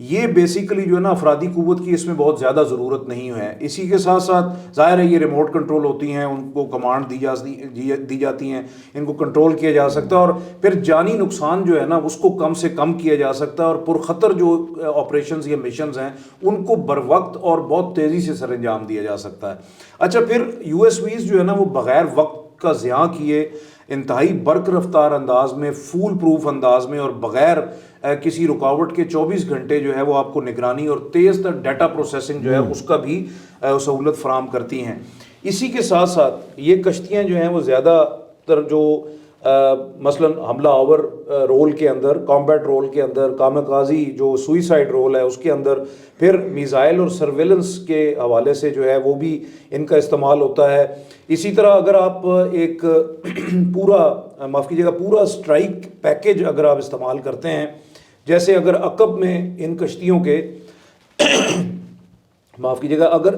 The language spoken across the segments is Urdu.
یہ بیسیکلی جو ہے نا افرادی قوت کی اس میں بہت زیادہ ضرورت نہیں ہے. اسی کے ساتھ ساتھ ظاہر ہے یہ ریموٹ کنٹرول ہوتی ہیں, ان کو کمانڈ دی جاتی ہیں, ان کو کنٹرول کیا جا سکتا ہے, اور پھر جانی نقصان جو ہے نا اس کو کم سے کم کیا جا سکتا ہے, اور پرخطر جو آپریشنز یا مشنز ہیں ان کو بر وقت اور بہت تیزی سے سر انجام دیا جا سکتا ہے. اچھا, پھر یو ایس ویز جو ہے نا وہ بغیر وقت کا ضیاع کیے انتہائی برق رفتار انداز میں, فول پروف انداز میں, اور بغیر کسی رکاوٹ کے 24 گھنٹے جو ہے وہ آپ کو نگرانی اور تیز تر ڈیٹا پروسیسنگ جو ہے اس کا بھی سہولت فراہم کرتی ہیں. اسی کے ساتھ ساتھ یہ کشتیاں جو ہیں وہ زیادہ تر جو مثلا حملہ آور رول کے اندر, کامبیٹ رول کے اندر, کامکازی جو سوئسائڈ رول ہے اس کے اندر, پھر میزائل اور سرویلنس کے حوالے سے جو ہے وہ بھی ان کا استعمال ہوتا ہے. اسی طرح اگر آپ ایک پورا معاف کیجیے گا پورا اسٹرائک پیکج اگر آپ استعمال کرتے ہیں, جیسے اگر عقب میں ان کشتیوں کے معاف کیجیے گا اگر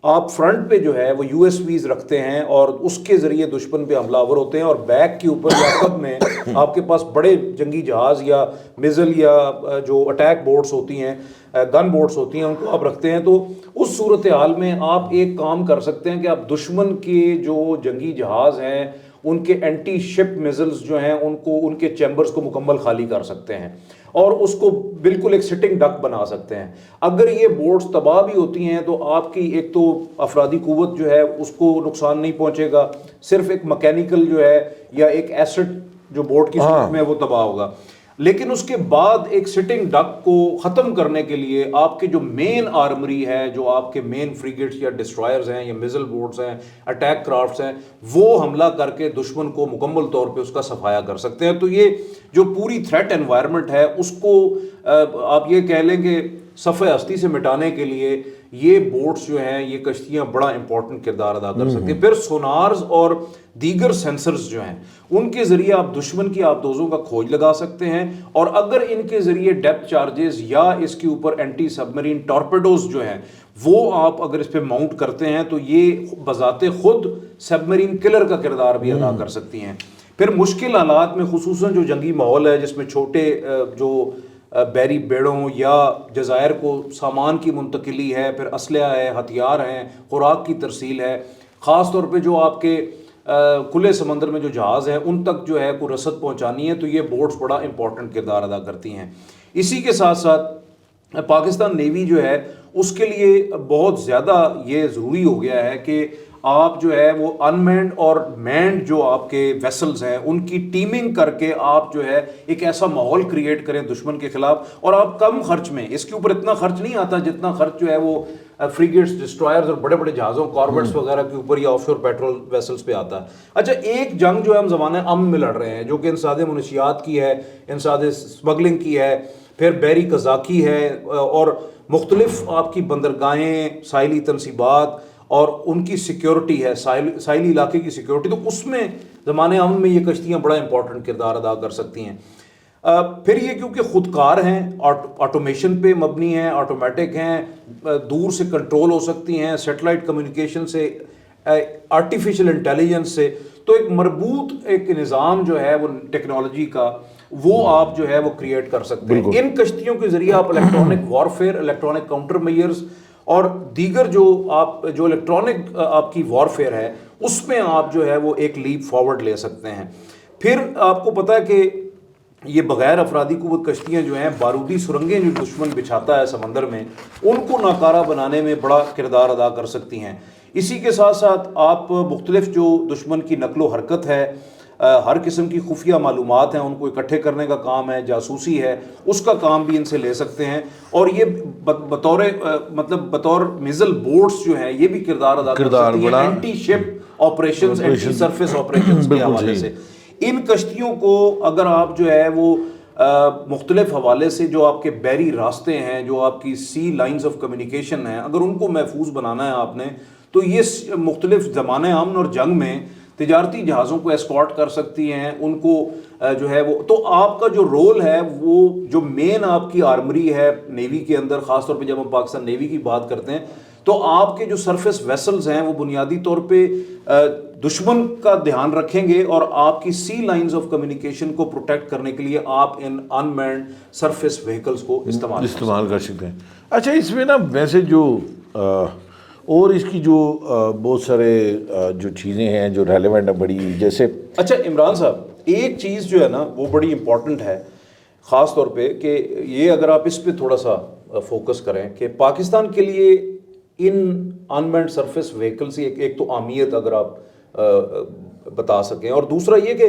آپ فرنٹ پہ جو ہے وہ یو ایس ویز رکھتے ہیں اور اس کے ذریعے دشمن پہ حملہ آور ہوتے ہیں, اور بیک کے اوپر یا عقب میں آپ کے پاس بڑے جنگی جہاز یا میزل یا جو اٹیک بورڈز ہوتی ہیں, گن بورڈز ہوتی ہیں, ان کو آپ رکھتے ہیں, تو اس صورتحال میں آپ ایک کام کر سکتے ہیں کہ آپ دشمن کے جو جنگی جہاز ہیں ان کے اینٹی شپ میزلز جو ہیں ان کو, ان کے چیمبرز کو مکمل خالی کر سکتے ہیں اور اس کو بالکل ایک سٹنگ ڈک بنا سکتے ہیں. اگر یہ بورڈز تباہ بھی ہوتی ہیں تو آپ کی ایک تو افرادی قوت جو ہے اس کو نقصان نہیں پہنچے گا, صرف ایک مکینیکل جو ہے یا ایک ایسٹ جو بورڈ کی صورت میں وہ تباہ ہوگا. لیکن اس کے بعد ایک سٹنگ ڈک کو ختم کرنے کے لیے آپ کے جو مین آرمری ہے, جو آپ کے مین فریگیٹس یا ڈسٹرائرز ہیں یا میزل بورڈز ہیں, اٹیک کرافٹس ہیں, وہ حملہ کر کے دشمن کو مکمل طور پہ اس کا صفایا کر سکتے ہیں. تو یہ جو پوری تھریٹ انوائرمنٹ ہے اس کو آپ یہ کہہ لیں کہ صفحہ ہستی سے مٹانے کے لیے یہ بوٹس جو ہیں, یہ کشتیاں بڑا امپورٹنٹ کردار ادا کر سکتی ہیں. پھر سونارز اور دیگر سینسرز جو ہیں ان کے ذریعے آپ دشمن کی آبدوزوں کا کھوج لگا سکتے ہیں, اور اگر ان کے ذریعے ڈیپتھ چارجز یا اس کے اوپر اینٹی سب مرین ٹارپیڈوز جو ہیں وہ آپ اگر اس پہ ماؤنٹ کرتے ہیں تو یہ بذات خود سب مرین کلر کا کردار بھی ادا کر سکتی ہیں. پھر مشکل حالات میں خصوصاً جو جنگی ماحول ہے جس میں چھوٹے جو بحری بیڑوں یا جزائر کو سامان کی منتقلی ہے, پھر اسلحہ ہے, ہتھیار ہیں, خوراک کی ترسیل ہے, خاص طور پہ جو آپ کے کھلے سمندر میں جو جہاز ہیں ان تک جو ہے کوئی رسد پہنچانی ہے, تو یہ بوٹس بڑا امپورٹنٹ کردار ادا کرتی ہیں. اسی کے ساتھ ساتھ پاکستان نیوی جو ہے اس کے لیے بہت زیادہ یہ ضروری ہو گیا ہے کہ آپ جو ہے وہ انمینڈ اور مینڈ جو آپ کے ویسلز ہیں ان کی ٹیمنگ کر کے آپ جو ہے ایک ایسا ماحول کریٹ کریں دشمن کے خلاف, اور آپ کم خرچ میں, اس کے اوپر اتنا خرچ نہیں آتا جتنا خرچ جو ہے وہ فریگیٹس, ڈسٹرائرز اور بڑے بڑے جہازوں, کاربیٹس وغیرہ کے اوپر یا آف شور پیٹرول ویسلز پہ آتا ہے. اچھا, ایک جنگ جو ہے ہم زمانہ امن میں لڑ رہے ہیں جو کہ انسداد منشیات کی ہے, انسداد اسمگلنگ کی ہے, پھر بحری قزاقی ہے, اور مختلف آپ کی بندرگاہیں, ساحلی تنصیبات اور ان کی سیکیورٹی ہے, ساحلی علاقے کی سیکیورٹی. تو اس میں زمانے امن میں یہ کشتیاں بڑا امپورٹنٹ کردار ادا کر سکتی ہیں. پھر یہ کیونکہ خودکار ہیں, آٹومیشن پہ مبنی ہیں, آٹومیٹک ہیں, دور سے کنٹرول ہو سکتی ہیں, سیٹلائٹ کمیونیکیشن سے, آرٹیفیشل انٹیلیجنس سے, تو ایک مربوط ایک نظام جو ہے وہ ٹیکنالوجی کا وہ آپ جو ہے وہ کریٹ کر سکتے ہیں. ان کشتیوں کے ذریعے آپ electronic warfare, electronic counter measures اور دیگر جو الیکٹرانک آپ کی وارفیئر ہے اس میں آپ جو ہے وہ ایک لیپ فارورڈ لے سکتے ہیں. پھر آپ کو پتہ ہے کہ یہ بغیر افرادی قوت کشتیاں جو ہیں بارودی سرنگیں جو دشمن بچھاتا ہے سمندر میں ان کو ناکارہ بنانے میں بڑا کردار ادا کر سکتی ہیں. اسی کے ساتھ ساتھ آپ مختلف جو دشمن کی نقل و حرکت ہے, ہر قسم کی خفیہ معلومات ہیں ان کو اکٹھے کرنے کا کام ہے, جاسوسی ہے, اس کا کام بھی ان سے لے سکتے ہیں. اور یہ بطور میزل بورڈز جو ہیں یہ بھی کردار ادا کر سکتی ہیں اینٹی شپ آپریشنز, اینٹی سرفیس آپریشنز کے حوالے سے. ان کشتیوں کو اگر آپ جو ہے وہ مختلف حوالے سے جو آپ کے بحری راستے ہیں, جو آپ کی سی لائنز آف کمیونیکیشن ہیں, اگر ان کو محفوظ بنانا ہے آپ نے, تو یہ مختلف زمانے امن اور جنگ میں تجارتی جہازوں کو ایسکارٹ کر سکتی ہیں. ان کو جو ہے وہ, تو آپ کا جو رول ہے وہ جو مین آپ کی آرمری ہے نیوی کے اندر, خاص طور پہ جب ہم پاکستان نیوی کی بات کرتے ہیں تو آپ کے جو سرفیس ویسلز ہیں وہ بنیادی طور پہ دشمن کا دھیان رکھیں گے اور آپ کی سی لائنز آف کمیونیکیشن کو پروٹیکٹ کرنے کے لیے آپ ان ان مینڈ سرفیس وہیکلز کو استعمال کر سکتے ہیں. اچھا اس میں نا ویسے جو اور اس کی جو بہت سارے جو چیزیں ہیں جو ریلیونٹ ہیں بڑی جیسے اچھا عمران صاحب ایک چیز جو ہے نا وہ بڑی امپورٹنٹ ہے خاص طور پہ کہ یہ اگر آپ اس پہ تھوڑا سا فوکس کریں کہ پاکستان کے لیے ان انمینڈ سرفیس وہیکلس کی ایک تو اہمیت اگر آپ بتا سکیں اور دوسرا یہ کہ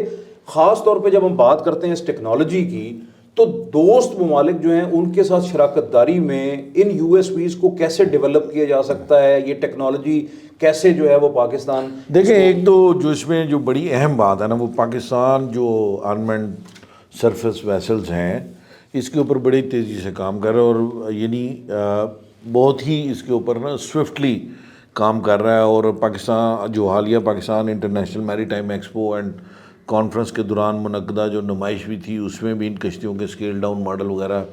خاص طور پہ جب ہم بات کرتے ہیں اس ٹیکنالوجی کی تو دوست ممالک جو ہیں ان کے ساتھ شراکت داری میں ان یو ایس پیز کو کیسے ڈیولپ کیا جا سکتا ہے, یہ ٹیکنالوجی کیسے جو ہے وہ پاکستان دیکھیں ایک تو جو اس میں جو بڑی اہم بات ہے نا وہ پاکستان جو انمینڈ سرفیس ویسلز ہیں اس کے اوپر بڑی تیزی سے کام کر رہا ہے اور یعنی بہت ہی اس کے اوپر نا سوئفٹلی کام کر رہا ہے. اور پاکستان جو حالیہ پاکستان انٹرنیشنل میری ٹائم ایکسپو اینڈ کانفرنس کے دوران منعقدہ جو نمائش بھی تھی اس میں بھی ان کشتیوں کے اسکیل ڈاؤن ماڈل وغیرہ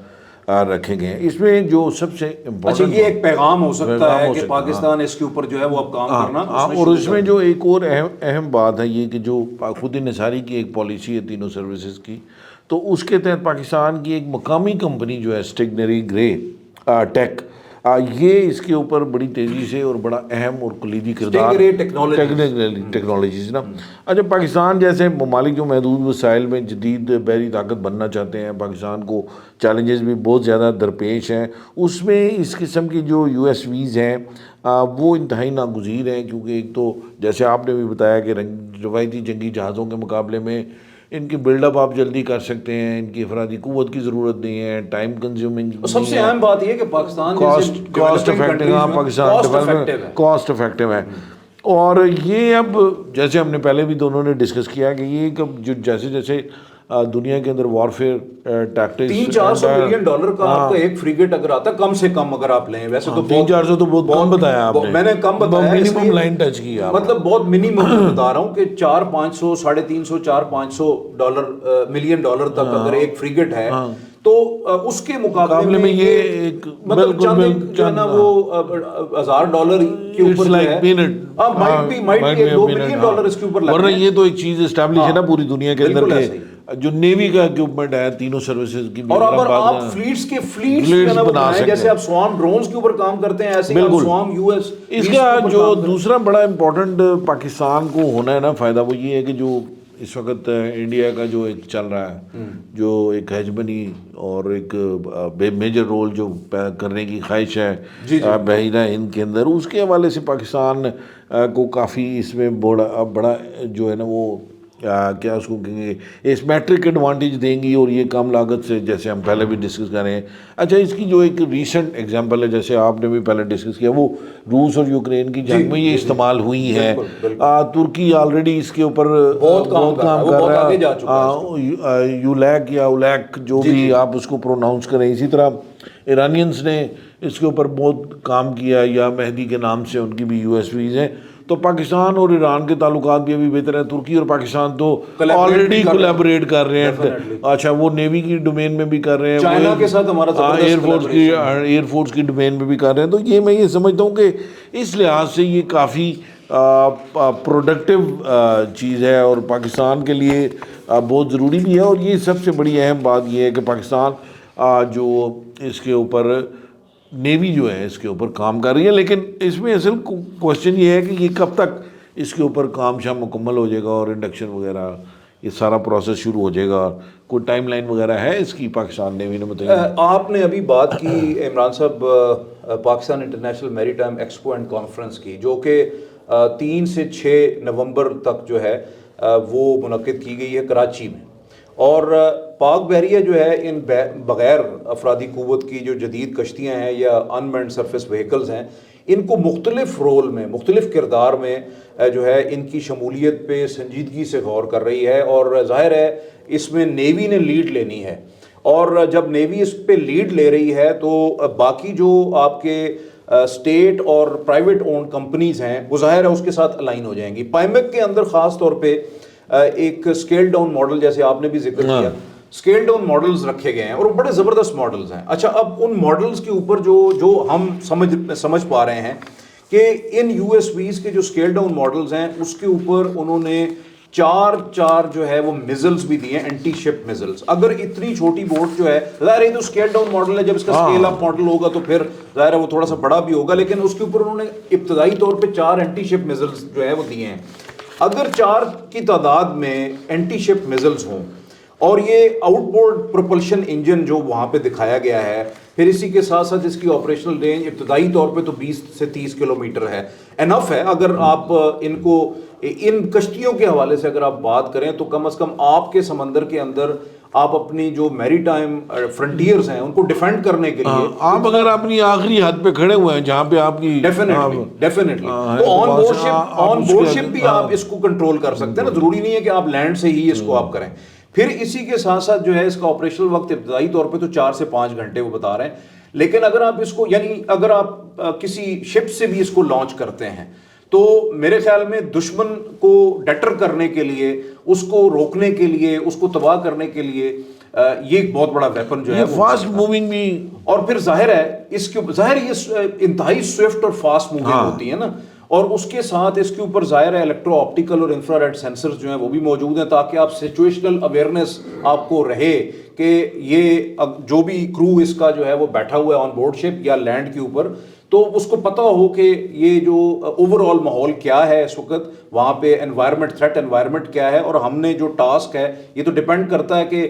رکھے گئے ہیں. اس میں جو سب سے امپورٹنٹ یہ ایک پیغام ہو سکتا ہے کہ پاکستان اس کے اوپر جو ہے وہ اب کام کرنا اور اس میں جو ایک اور اہم بات ہے یہ کہ جو خود انحصاری کی ایک پالیسی ہے تینوں سروسز کی تو اس کے تحت پاکستان کی ایک مقامی کمپنی جو ہے اسٹیگنری گرے ٹیک یہ اس کے اوپر بڑی تیزی سے اور بڑا اہم اور کلیدی کردار ٹیکنالوجیز نا. اچھا پاکستان جیسے ممالک جو محدود وسائل میں جدید بحری طاقت بننا چاہتے ہیں, پاکستان کو چیلنجز بھی بہت زیادہ درپیش ہیں, اس میں اس قسم کی جو یو ایس ویز ہیں وہ انتہائی ناگزیر ہیں کیونکہ ایک تو جیسے آپ نے بھی بتایا کہ روایتی جنگی جہازوں کے مقابلے میں ان کی بلڈ اپ آپ جلدی کر سکتے ہیں, ان کی افرادی قوت کی ضرورت نہیں ہے, ٹائم کنزیومنگ, سب سے اہم بات یہ کہ پاکستان کاسٹ افیکٹو ہے. اور یہ اب جیسے ہم نے پہلے بھی دونوں نے ڈسکس کیا کہ یہ جو جیسے جیسے دنیا کے اندر وارفیئر ٹیکٹکس $300-400 ملین کا آپ کا ایک فریگیٹ اگر آتا ہے کم سے کم اگر آپ لیں ویسے تو 300-400 تو بہت کم بتایا آپ نے, میں نے کم بتایا منیمم لائن ٹچ کیا مطلب بہت منیمم بتا رہا ہوں کہ $350-450 ملین تک اگر ایک فریگیٹ ہے تو اس کے مقابلے میں یہ ایک مطلب چند جو ہے نا وہ $1000 کے اوپر مائٹ $2 ملین اس کے اوپر لگ رہا ہے. یہ تو ایک چیز اسٹیبلش ہے نا پوری دنیا کے اندر کے جو نیوی کا اکوپمنٹ ہے تینوں سروسز کی, اور اگر آپ فلیٹس بنا سکتے ہیں جیسے آپ سوام ڈرونز کے اوپر کام کرتے ہیں ایسے ہی سوام یو ایس. اس کا جو دوسرا بڑا امپورٹنٹ پاکستان کو ہونا ہے نا فائدہ وہ یہ ہے کہ جو اس وقت انڈیا کا جو ایک چل رہا ہے جو ایک ہیجمنی اور ایک میجر رول جو کرنے کی خواہش ہے بحیرہ ہند کے اندر, اس کے حوالے سے پاکستان کو کافی اس میں بڑا جو ہے نا وہ کیا اس کو کہیں گے اسمیٹرک ایڈوانٹیج دیں گی اور یہ کم لاگت سے جیسے ہم پہلے بھی ڈسکس کر رہے ہیں. اچھا اس کی جو ایک ریسنٹ ایگزامپل ہے جیسے آپ نے بھی پہلے ڈسکس کیا وہ روس اور یوکرین کی جنگ میں یہ استعمال ہوئی ہے. ترکی آلریڈی اس کے اوپر بہت کام کر رہا ہے, یولیک یا اولیک جو بھی آپ اس کو پروناؤنس کریں. اسی طرح ایرانینس نے اس کے اوپر بہت کام کیا, یا مہدی کے نام سے ان کی بھی یو ایس ویز ہیں. تو پاکستان اور ایران کے تعلقات بھی ابھی بہتر ہیں. ترکی اور پاکستان تو آلریڈی کولیبریٹ کر رہے ہیں. اچھا وہ نیوی کی ڈومین میں بھی کر رہے ہیں, چائنا کے ساتھ ہمارا ایئر فورس کی ڈومین میں بھی کر رہے ہیں. تو یہ میں یہ سمجھتا ہوں کہ اس لحاظ سے یہ کافی پروڈکٹیو چیز ہے اور پاکستان کے لیے بہت ضروری بھی ہے. اور یہ سب سے بڑی اہم بات یہ ہے کہ پاکستان جو اس کے اوپر نیوی جو ہے اس کے اوپر کام کر رہی ہے, لیکن اس میں اصل کوشچن یہ ہے کہ یہ کب تک اس کے اوپر کام شام مکمل ہو جائے گا اور انڈکشن وغیرہ یہ سارا پروسیس شروع ہو جائے گا. کوئی ٹائم لائن وغیرہ ہے اس کی پاکستان نیوی نے بتایا؟ آپ نے ابھی بات کی عمران صاحب پاکستان انٹرنیشنل میری ٹائم ایکسپو اینڈ کانفرنس کی جو کہ 3 سے 6 نومبر تک جو ہے وہ منعقد کی گئی ہے کراچی میں. اور پاک بحریہ جو ہے ان بغیر افرادی قوت کی جو جدید کشتیاں ہیں یا انمینڈ سرفیس وہیکلز ہیں ان کو مختلف رول میں مختلف کردار میں جو ہے ان کی شمولیت پہ سنجیدگی سے غور کر رہی ہے. اور ظاہر ہے اس میں نیوی نے لیڈ لینی ہے, اور جب نیوی اس پہ لیڈ لے رہی ہے تو باقی جو آپ کے اسٹیٹ اور پرائیویٹ اونڈ کمپنیز ہیں وہ ظاہر ہے اس کے ساتھ الائن ہو جائیں گی. پائمیک کے اندر خاص طور پہ ایک اسکیل ڈاؤن ماڈل جیسے آپ نے بھی ذکر کیا اسکیل ڈاؤن ماڈلز رکھے گئے ہیں اور بڑے زبردست ماڈلز ہیں. اچھا اب ان ماڈلز کے اوپر جو ہم سمجھ پا رہے ہیں کہ ان یو ایس ویز کے جو اسکیل ڈاؤن ماڈلز ہیں اس کے اوپر انہوں نے چار جو ہے وہ میزلز بھی دیے ہیں, اینٹی شپ میزلز. اگر اتنی چھوٹی بوٹ جو ہے, ظاہر ہے تو اسکیل ڈاؤن ماڈل ہے, جب اس کا اسکیل اپ ماڈل ہوگا تو پھر ظاہر ہے وہ تھوڑا سا بڑا بھی ہوگا, لیکن اس کے اوپر انہوں نے ابتدائی طور پہ 4 اینٹی شپ میزلز جو ہے وہ دیے ہیں. اگر 4 کی تعداد میں اینٹی شپ میزلز ہوں اور یہ آؤٹ بورڈ پروپلشن انجن جو وہاں پہ دکھایا گیا ہے, پھر اسی کے ساتھ ساتھ اس کی آپریشنل رینج ابتدائی طور پہ تو 20 سے 30 کلومیٹر ہے, انف ہے. اگر آپ ان کشتیوں کے حوالے سے اگر آپ بات کریں تو کم از کم آپ کے سمندر کے اندر آپ اپنی جو میری ٹائم فرنٹیئرز ہیں ان کو ڈیفینڈ کرنے کے لیے آپ اگر اپنی آخری حد پہ کھڑے ہوئے ہیں جہاں پہ آپ کی ڈیفینیٹلی تو آن بورڈ شپ بھی آپ اس کو کنٹرول کر سکتے ہیں نا, ضروری نہیں ہے کہ آپ لینڈ سے ہی اس کو آپ کریں. پھر اسی کے ساتھ ساتھ جو ہے اس کا آپریشنل وقت ابتدائی طور پہ تو 4 سے 5 گھنٹے وہ بتا رہے ہیں, لیکن اگر آپ اس کو یعنی اگر آپ کسی شپ سے بھی اس کو لانچ کرتے ہیں تو میرے خیال میں دشمن کو ڈٹر کرنے کے لیے, اس کو روکنے کے لیے, اس کو تباہ کرنے کے لیے یہ ایک بہت بڑا ویپن جو ہے فاسٹ موونگ بھی. اور پھر ظاہر ہے اس کے ظاہر یہ انتہائی سوئفٹ اور فاسٹ موونگ ہوتی ہے نا, اور اس کے ساتھ اس کے اوپر ظاہر ہے الیکٹرو آپٹیکل اور انفرا ریڈ سینسرز جو ہیں وہ بھی موجود ہیں تاکہ آپ سچویشنل اویئرنیس آپ کو رہے کہ یہ جو بھی کرو اس کا جو ہے وہ بیٹھا ہوا ہے آن بورڈ شپ یا لینڈ کے اوپر, تو اس کو پتہ ہو کہ یہ جو اوور آل ماحول کیا ہے اس وقت وہاں پہ, انوائرمنٹ تھریٹ انوائرمنٹ کیا ہے, اور ہم نے جو ٹاسک ہے یہ تو ڈیپینڈ کرتا ہے کہ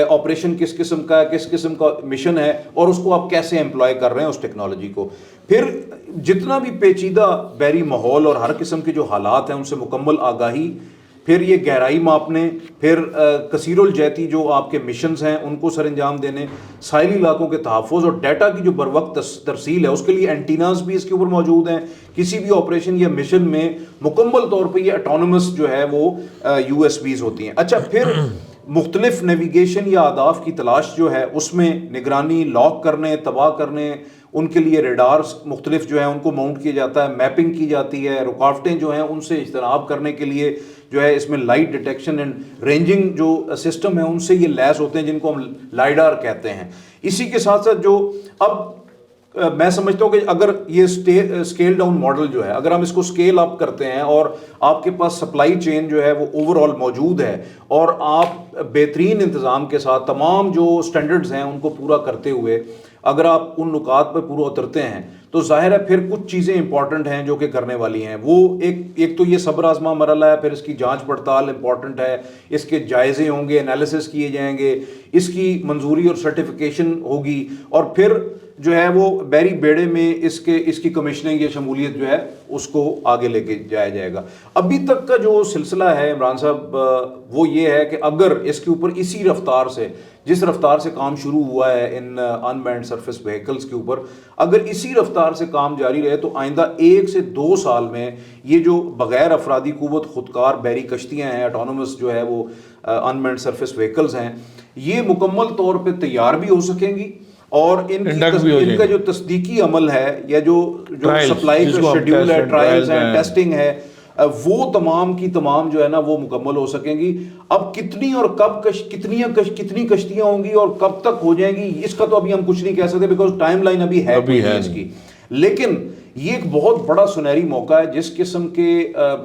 آپریشن کس قسم کا ہے, کس قسم کا مشن ہے, اور اس کو آپ کیسے امپلائی کر رہے ہیں اس ٹیکنالوجی کو. پھر جتنا بھی پیچیدہ بحری ماحول اور ہر قسم کے جو حالات ہیں ان سے مکمل آگاہی, پھر یہ گہرائی ماپنے, پھر کثیر الجہتی جو آپ کے مشنز ہیں ان کو سر انجام دینے, ساحلی علاقوں کے تحفظ اور ڈیٹا کی جو بروقت ترسیل ہے اس کے لیے اینٹیناز بھی اس کے اوپر موجود ہیں. کسی بھی آپریشن یا مشن میں مکمل طور پہ یہ اٹانومس جو ہے وہ یو ایس بیز ہوتی ہیں. اچھا پھر مختلف نیویگیشن یا اہداف کی تلاش جو ہے اس میں نگرانی, لاک کرنے, تباہ کرنے, ان کے لیے ریڈارز مختلف جو ہیں ان کو ماؤنٹ کیا جاتا ہے, میپنگ کی جاتی ہے, رکاوٹیں جو ہیں ان سے اجتناب کرنے کے لیے جو ہے اس میں لائٹ ڈیٹیکشن اینڈ رینجنگ جو سسٹم ہیں ان سے یہ لیس ہوتے ہیں جن کو ہم لائڈار کہتے ہیں. اسی کے ساتھ ساتھ جو اب میں سمجھتا ہوں کہ اگر یہ اسکیل ڈاؤن ماڈل جو ہے اگر ہم اس کو اسکیل اپ کرتے ہیں اور آپ کے پاس سپلائی چین جو ہے وہ اوور آل موجود ہے اور آپ بہترین انتظام کے ساتھ تمام جو سٹینڈرڈز ہیں ان کو پورا کرتے ہوئے اگر آپ ان نکات پہ پورا اترتے ہیں تو ظاہر ہے پھر کچھ چیزیں امپورٹنٹ ہیں جو کہ کرنے والی ہیں. وہ ایک تو یہ صبر آزما مرحلہ ہے, پھر اس کی جانچ پڑتال امپورٹنٹ ہے, اس کے جائزے ہوں گے, انالیسس کیے جائیں گے, اس کی منظوری اور سرٹیفیکیشن ہوگی, اور پھر جو ہے وہ بحری بیڑے میں اس کی کمیشننگ یا شمولیت جو ہے اس کو آگے لے کے جایا جائے گا. ابھی تک کا جو سلسلہ ہے عمران صاحب وہ یہ ہے کہ اگر اس کے اوپر اسی رفتار سے جس رفتار سے کام شروع ہوا ہے ان انمینڈ سرفیس وہیکلز کے اوپر, اگر اسی رفتار سے کام جاری رہے تو آئندہ 1 سے 2 سال میں یہ جو بغیر افرادی قوت خودکار بحری کشتیاں ہیں, اٹانومس جو ہے وہ انمینڈ سرفیس وہیکلز ہیں, یہ مکمل طور پہ تیار بھی ہو سکیں گی, اور ان کا جو تصدیقی عمل ہے یا جو سپلائی کا شیڈیول ہے, ٹرائلز ہیں, ٹیسٹنگ ہے, وہ تمام کی تمام جو ہے نا وہ مکمل ہو سکیں گی. اب کتنی اور کب کتنی کشتیاں ہوں گی اور کب تک ہو جائیں گی اس کا تو ابھی ہم کچھ نہیں کہہ سکتے بیکاز ٹائم لائن ابھی ہے اس کی, لیکن یہ ایک بہت بڑا سنہری موقع ہے جس قسم کے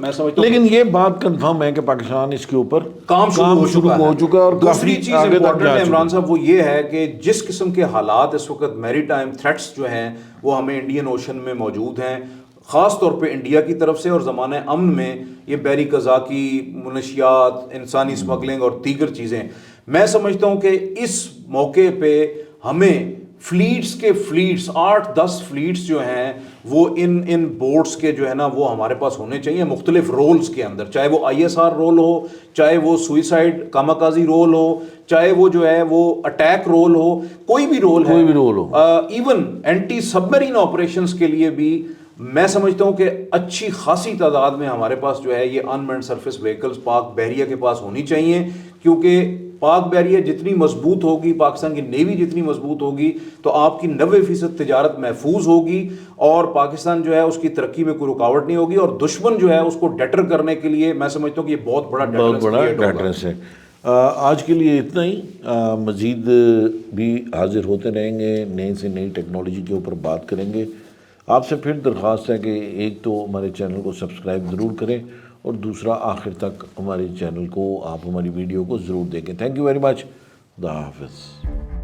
میں سمجھتا ہوں. لیکن یہ بات کنفرم ہے کہ پاکستان اس کے اوپر کام شروع ہو چکا ہے. اور دوسری چیز امپورٹنٹ ہے عمران صاحب وہ یہ ہے کہ جس قسم کے حالات اس وقت میری ٹائم تھریٹس جو ہیں وہ ہمیں انڈین اوشن میں موجود ہیں, خاص طور پہ انڈیا کی طرف سے, اور زمانہ امن میں یہ بحری قزاقی, منشیات, انسانی اسمگلنگ اور دیگر چیزیں, میں سمجھتا ہوں کہ اس موقع پہ ہمیں فلیٹس 8-10 فلیٹس جو ہیں وہ ان بورڈز کے جو ہے نا وہ ہمارے پاس ہونے چاہیے مختلف رولز کے اندر, چاہے وہ ISR رول ہو, چاہے وہ سوئسائڈ کاماکازی رول ہو, چاہے وہ جو ہے وہ اٹیک رول ہو, کوئی بھی رول ہو, ایون اینٹی سب میرین آپریشنز کے لیے بھی میں سمجھتا ہوں کہ اچھی خاصی تعداد میں ہمارے پاس جو ہے یہ انمینڈ سرفیس وہیکلز پاک بحریہ کے پاس ہونی چاہیے, کیونکہ پاک بحریہ جتنی مضبوط ہوگی, پاکستان کی نیوی جتنی مضبوط ہوگی تو آپ کی 90% تجارت محفوظ ہوگی اور پاکستان جو ہے اس کی ترقی میں کوئی رکاوٹ نہیں ہوگی, اور دشمن جو ہے اس کو ڈیٹر کرنے کے لیے میں سمجھتا ہوں کہ یہ بہت بڑا ڈیٹرنس ہے. آج کے لیے اتنا ہی، مزید بھی حاضر ہوتے رہیں گے، نئے سے نئی ٹیکنالوجی کے اوپر بات کریں گے۔ آپ سے پھر درخواست ہے کہ ایک تو ہمارے چینل کو سبسکرائب ضرور کریں، اور دوسرا آخر تک ہمارے چینل کو، آپ ہماری ویڈیو کو ضرور دیکھیں۔ تھینک یو ویری مچ، خدا حافظ۔